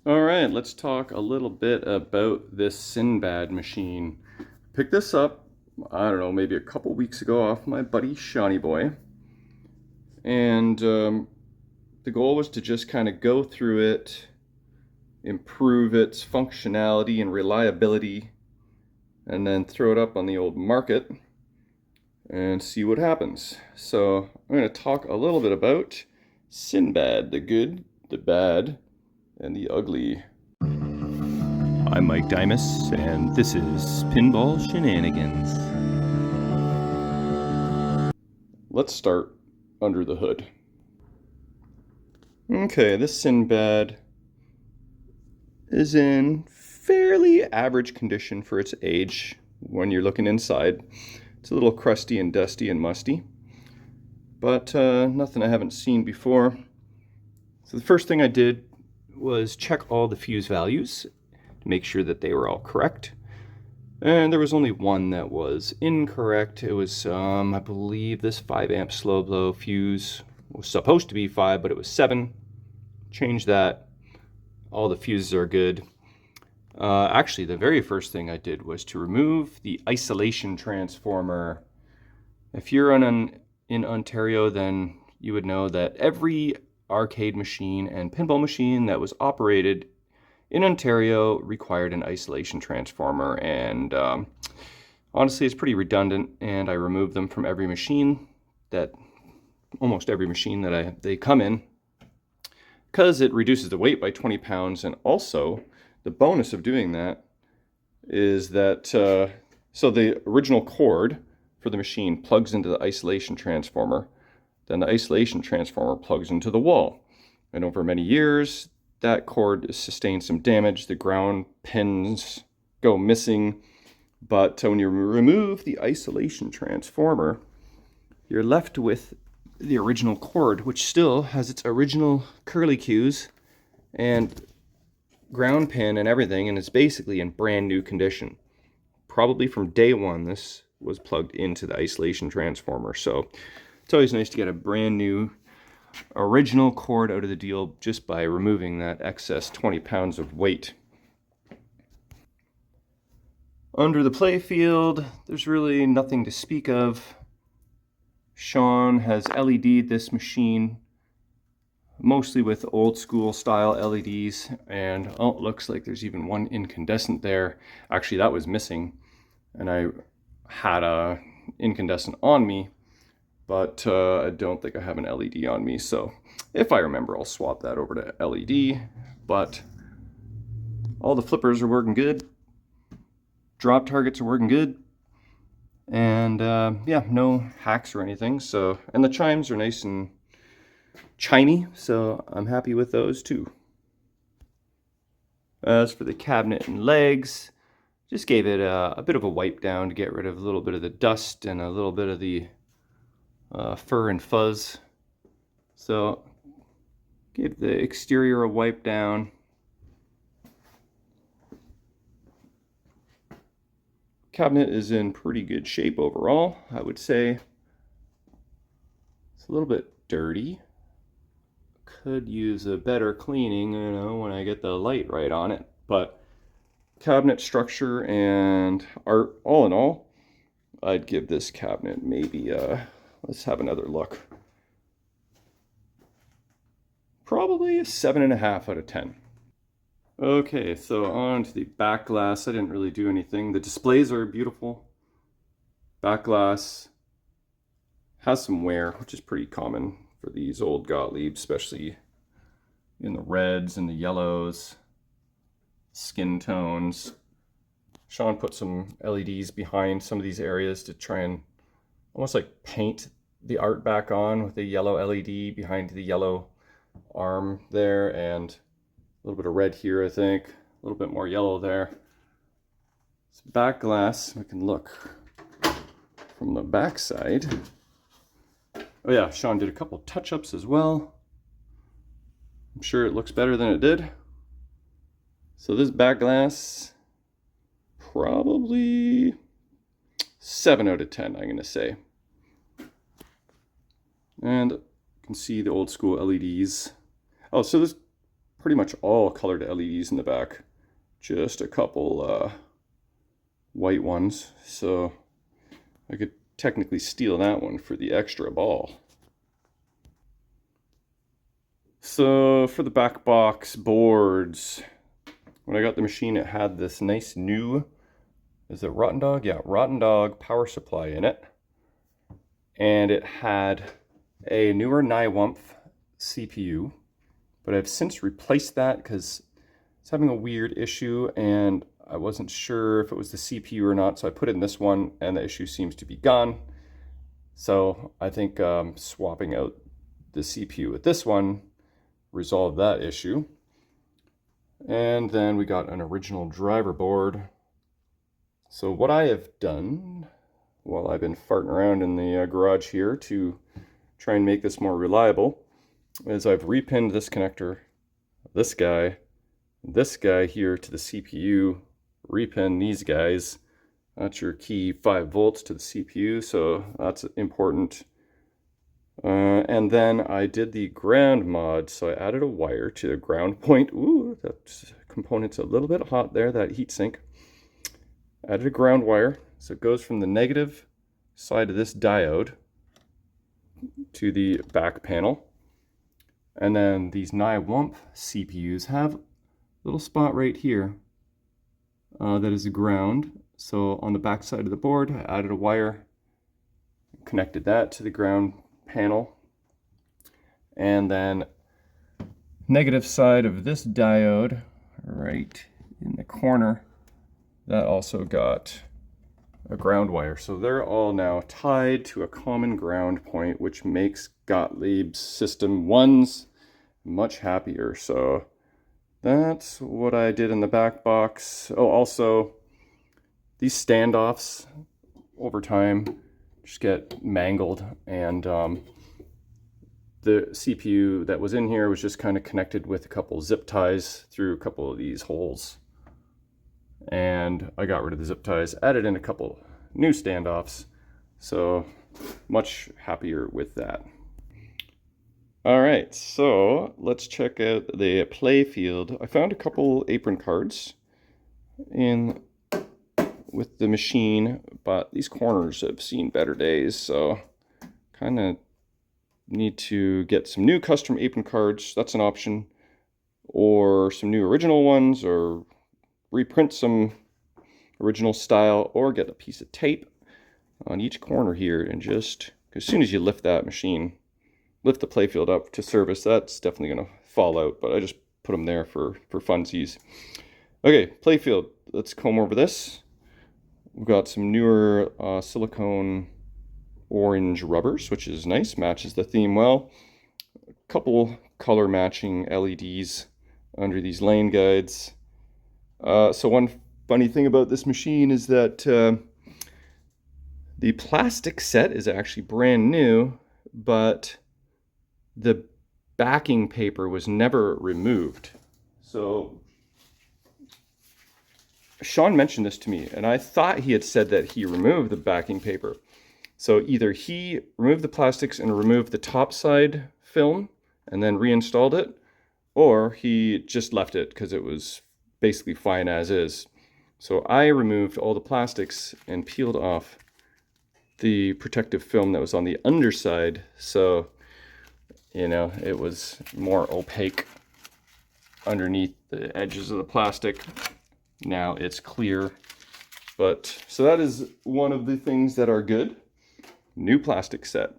All right, let's talk a little bit about this Sinbad machine. Picked this up, I don't know, maybe a couple weeks ago off my buddy Shawnee Boy. And the goal was to just kind of go through it, improve its functionality and reliability, and then throw it up on the old market and see what happens. So I'm going to talk a little bit about Sinbad, the good, the bad, and the ugly. I'm Mike Dimas, and this is Pinball Shenanigans. Let's start under the hood. Okay, this Sinbad is in fairly average condition for its age when you're looking inside. It's a little crusty and dusty and musty, but nothing I haven't seen before. So the first thing I did was check all the fuse values to make sure that they were all correct. And there was only one that was incorrect. It was, I believe this 5 amp slow blow fuse was supposed to be 5, but it was 7. Change that. All the fuses are good. Actually, the very first thing I did was to remove the isolation transformer. If you're in Ontario, then you would know that every arcade machine and pinball machine that was operated in Ontario required an isolation transformer, and honestly it's pretty redundant, and I removed them from every machine, almost every machine that they come in, because it reduces the weight by 20 pounds. And also the bonus of doing that is that so the original cord for the machine plugs into the isolation transformer, then the isolation transformer plugs into the wall, and over many years that cord sustained some damage. The ground pins go missing, but when you remove the isolation transformer, you're left with the original cord, which still has its original curly cues and ground pin and everything, and it's basically in brand new condition. Probably from day one this was plugged into the isolation transformer, so it's always nice to get a brand new original cord out of the deal just by removing that excess 20 pounds of weight. Under the play field, there's really nothing to speak of. Sean has LED'd this machine mostly with old school style LEDs, and it looks like there's even one incandescent there. Actually, that was missing, and I had a incandescent on me, but I don't think I have an LED on me, so if I remember, I'll swap that over to LED. But all the flippers are working good, drop targets are working good, and yeah, no hacks or anything. So, and the chimes are nice and chimey, so I'm happy with those too. As for the cabinet and legs, just gave it a bit of a wipe down to get rid of a little bit of the dust and a little bit of the fur and fuzz. So give the exterior a wipe down. Cabinet is in pretty good shape overall, I would say. It's a little bit dirty. Could use a better cleaning, you know, when I get the light right on it. But cabinet structure and art, all in all, I'd give this cabinet maybe let's have another look. Probably a 7.5 out of 10. Okay, so on to the back glass. I didn't really do anything. The displays are beautiful. Back glass has some wear, which is pretty common for these old Gottlieb, especially in the reds and the yellows, skin tones. Sean put some LEDs behind some of these areas to try and almost like paint the art back on with the yellow LED behind the yellow arm there, and a little bit of red here, I think, a little bit more yellow there. It's back glass. We can look from the back side. Oh yeah, Sean did a couple touch-ups as well. I'm sure it looks better than it did. So this back glass, probably 7 out of 10, I'm gonna say. And you can see the old school LEDs. Oh, so this pretty much all colored LEDs in the back. Just a couple white ones. So I could technically steal that one for the extra ball. So for the back box boards, when I got the machine, it had this nice new, is it Rotten Dog? Yeah, Rotten Dog power supply in it. And it had a newer NiWumpf CPU, but I've since replaced that because it's having a weird issue and I wasn't sure if it was the CPU or not, so I put in this one and the issue seems to be gone. So I think swapping out the CPU with this one resolved that issue. And then we got an original driver board. So what I have done while I've been farting around in the garage here to try and make this more reliable is I've repinned this connector, this guy here to the CPU, repin these guys. That's your key 5 volts to the CPU, so that's important. And then I did the ground mod, so I added a wire to the ground point. Ooh, that component's a little bit hot there, that heatsink. Added a ground wire, so it goes from the negative side of this diode to the back panel. And then these NiWumpf CPUs have a little spot right here that is a ground. So on the back side of the board, I added a wire, connected that to the ground panel, and then negative side of this diode right in the corner, that also got a ground wire. So they're all now tied to a common ground point, which makes Gottlieb's system ones much happier. So that's what I did in the back box. Oh, also these standoffs over time just get mangled, and the CPU that was in here was just kind of connected with a couple zip ties through a couple of these holes. And I got rid of the zip ties, added in a couple new standoffs, so much happier with that. All right, so let's check out the play field. I found a couple apron cards in with the machine, but these corners have seen better days, so kind of need to get some new custom apron cards. That's an option, or some new original ones, or reprint some original style, or get a piece of tape on each corner here, and just as soon as you lift that machine, lift the playfield up to service, that's definitely going to fall out, but I just put them there for funsies. Okay, playfield, let's comb over this. We've got some newer silicone orange rubbers, which is nice, matches the theme well. A couple color matching LEDs under these lane guides. So one funny thing about this machine is that the plastic set is actually brand new, but the backing paper was never removed. So Sean mentioned this to me, and I thought he had said that he removed the backing paper. So either he removed the plastics and removed the top side film and then reinstalled it, or he just left it because it was basically fine as is. So I removed all the plastics and peeled off the protective film that was on the underside, so you know, it was more opaque underneath the edges of the plastic. Now it's clear. But so that is one of the things that are good. New plastic set.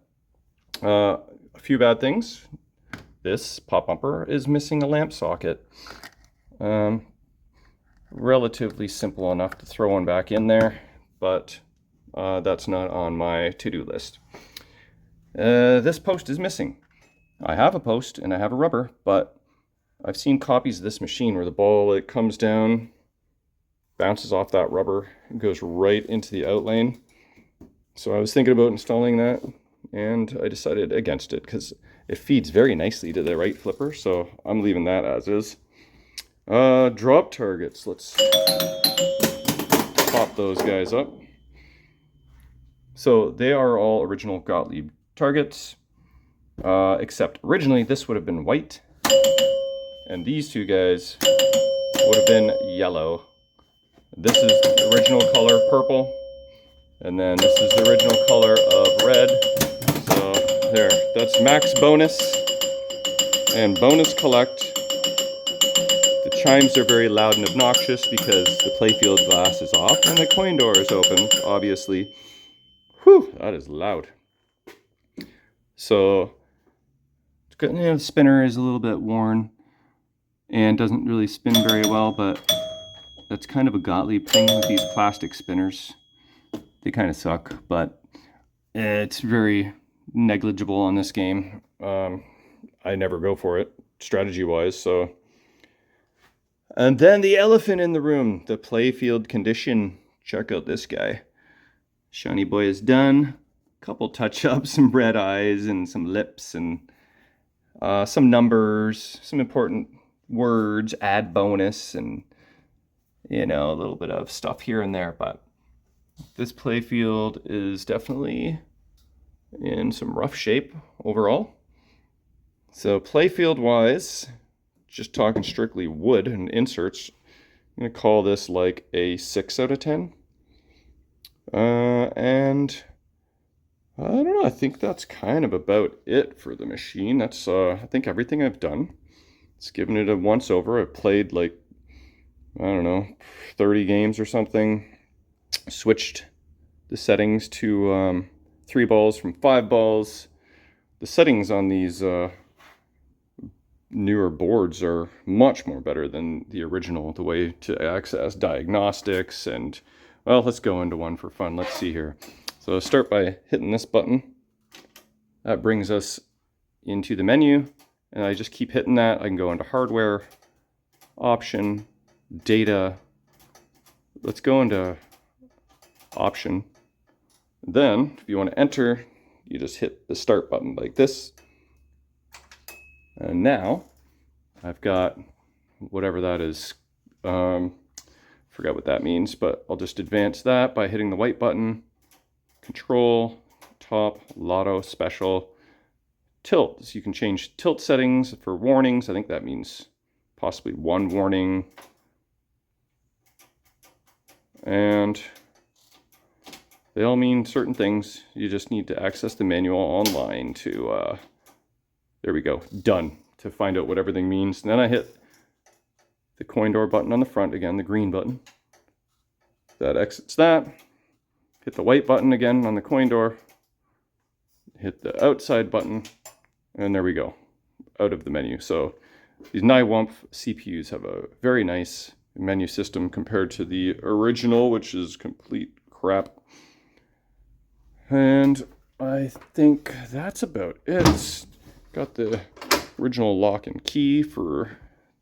A few bad things. This pop bumper is missing a lamp socket. Relatively simple enough to throw one back in there, but that's not on my to-do list. This post is missing. I have a post and I have a rubber, but I've seen copies of this machine where the ball, it comes down, bounces off that rubber, and goes right into the outlane. So I was thinking about installing that, and I decided against it because it feeds very nicely to the right flipper, so I'm leaving that as is. Drop targets. Let's pop those guys up. So they are all original Gottlieb targets, except originally this would have been white, and these two guys would have been yellow. This is the original color, purple, and then this is the original color of red. So there, that's max bonus and bonus collect. The chimes are very loud and obnoxious because the playfield glass is off and the coin door is open, obviously. Whew, that is loud. So, the spinner is a little bit worn and doesn't really spin very well, but that's kind of a Gottlieb thing with these plastic spinners. They kind of suck, but it's very negligible on this game. I never go for it, strategy-wise, so. And then the elephant in the room, the playfield condition. Check out this guy. Shiny boy is done. Couple touch-ups, some red eyes and some lips and some numbers, some important words, add bonus, and you know, a little bit of stuff here and there. But this playfield is definitely in some rough shape overall. So playfield wise, just talking strictly wood and inserts, I'm gonna call this like a 6 out of 10. And I don't know, I think that's kind of about it for the machine. That's, I think, everything I've done. It's given it a once over. I've played like, I don't know, 30 games or something. Switched the settings to 3 balls from 5 balls. The settings on these newer boards are much more better than the original. The way to access diagnostics and, well, let's go into one for fun. Let's see here. So start by hitting this button. That brings us into the menu, and I just keep hitting that. I can go into hardware, option, data. Let's go into option. Then, if you want to enter, you just hit the start button like this. And now, I've got whatever that is. Forgot what that means, but I'll just advance that by hitting the white button. Control, top, lotto, special, tilt. So you can change tilt settings for warnings. I think that means possibly 1 warning. And they all mean certain things. You just need to access the manual online to, there we go, done, to find out what everything means. And then I hit the coin door button on the front, again, the green button. That exits that. Hit the white button again on the coin door, hit the outside button, and there we go, out of the menu. So these NiWumpf CPUs have a very nice menu system compared to the original, which is complete crap. And I think that's about it. It's got the original lock and key for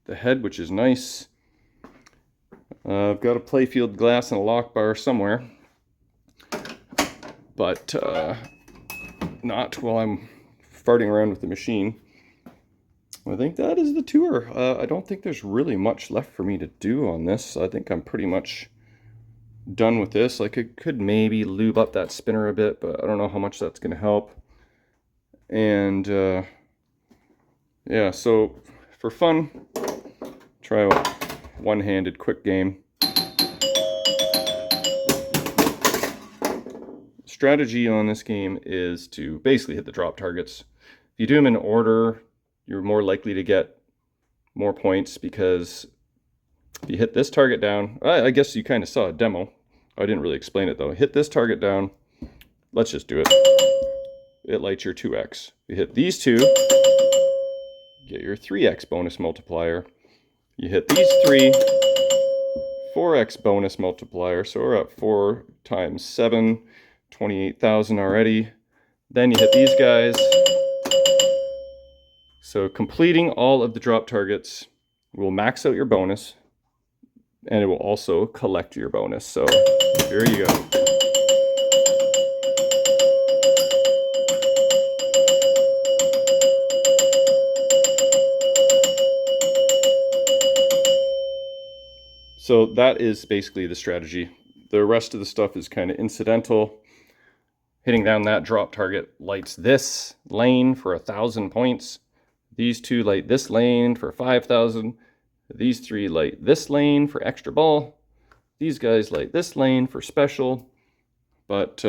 the head, which is nice. I've got a playfield glass and a lock bar somewhere, but not while I'm farting around with the machine. I think that is the tour. I don't think there's really much left for me to do on this. I think I'm pretty much done with this. I could maybe lube up that spinner a bit, but I don't know how much that's going to help. And yeah, so for fun, try a one-handed quick game. Strategy on this game is to basically hit the drop targets. If you do them in order, you're more likely to get more points, because if you hit this target down, I guess you kind of saw a demo. I didn't really explain it though. Hit this target down. Let's just do it. It lights your 2x. You hit these two, get your 3x bonus multiplier. You hit these 3, 4x bonus multiplier. So we're at 4 times 7. 28,000 already. Then you hit these guys. So completing all of the drop targets will max out your bonus, and it will also collect your bonus. So here you go. So that is basically the strategy. The rest of the stuff is kind of incidental. Hitting down that drop target lights this lane for 1,000 points. These two light this lane for 5,000. These three light this lane for extra ball. These guys light this lane for special. But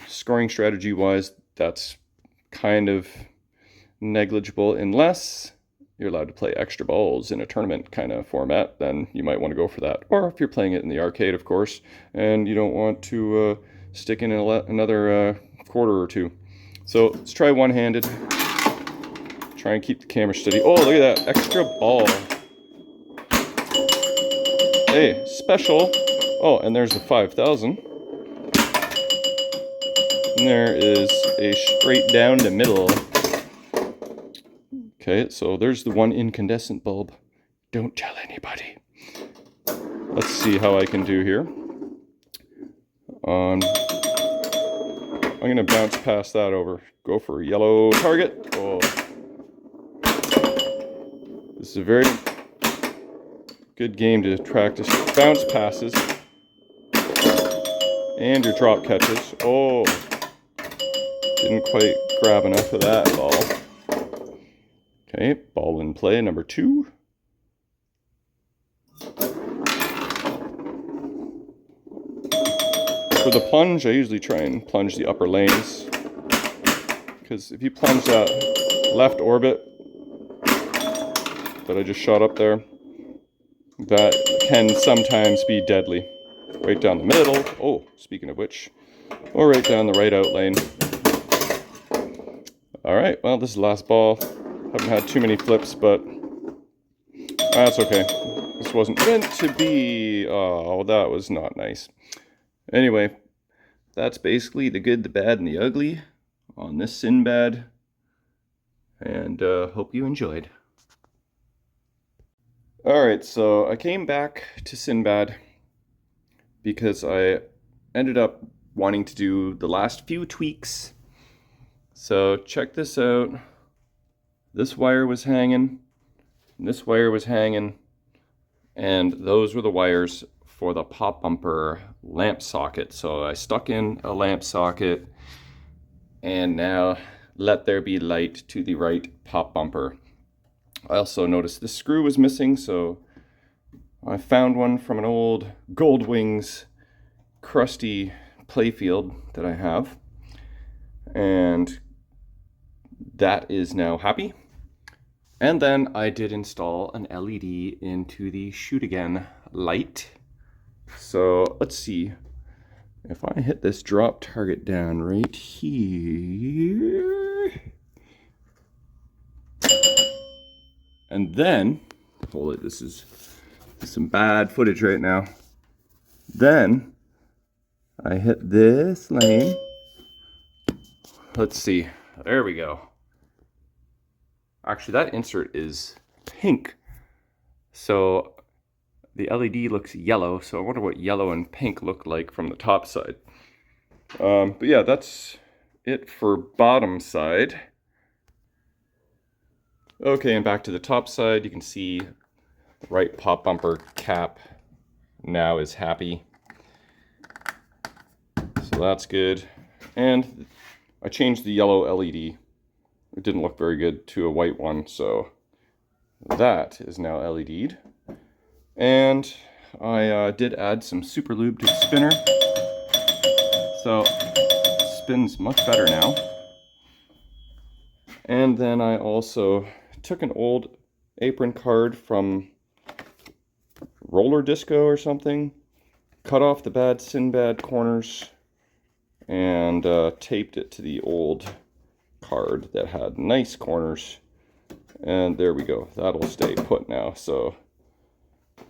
scoring strategy wise, that's kind of negligible unless you're allowed to play extra balls in a tournament kind of format. Then you might want to go for that. Or if you're playing it in the arcade, of course, and you don't want to stick in another quarter or two. So let's try one-handed. Try and keep the camera steady. Oh, look at that extra ball. Hey, special. Oh, and there's the 5,000. And there is a straight down the middle. Okay, so there's the one incandescent bulb. Don't tell anybody. Let's see how I can do here. I'm going to bounce past that over. Go for a yellow target. Oh. This is a very good game to practice bounce passes and your drop catches. Oh, didn't quite grab enough of that ball. Okay, ball in play, number 2. For the plunge, I usually try and plunge the upper lanes, because if you plunge that left orbit that I just shot up there, that can sometimes be deadly. Right down the middle. Oh, speaking of which, or right down the right out lane. Alright, well, this is the last ball. Haven't had too many flips, but that's okay. This wasn't meant to be. Oh, that was not nice. Anyway, that's basically the good, the bad, and the ugly on this Sinbad. And hope you enjoyed. Alright, so I came back to Sinbad because I ended up wanting to do the last few tweaks. So check this out. This wire was hanging, and this wire was hanging, and those were the wires for the pop bumper lamp socket. So I stuck in a lamp socket, and now let there be light to the right pop bumper. I also noticed the screw was missing, so I found one from an old Gold Wings crusty playfield that I have, and that is now happy. And then I did install an LED into the shoot again light. So let's see if I hit this drop target down right here, and then hold it, this is some bad footage right now. Then I hit this lane. Let's see, there we go. Actually, that insert is pink, so the LED looks yellow, so I wonder what yellow and pink look like from the top side. But yeah, that's it for bottom side. Okay, and back to the top side, you can see the right pop bumper cap now is happy. So that's good. And I changed the yellow LED. It didn't look very good to a white one, so that is now LED'd. And I did add some super lube to the spinner, so it spins much better now. And then I also took an old apron card from roller disco or something, cut off the bad Sinbad corners, and taped it to the old card that had nice corners, and there we go. That'll stay put now. So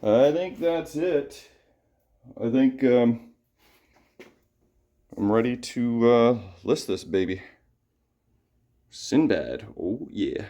I think that's it. I think I'm ready to list this baby. Sinbad, oh yeah.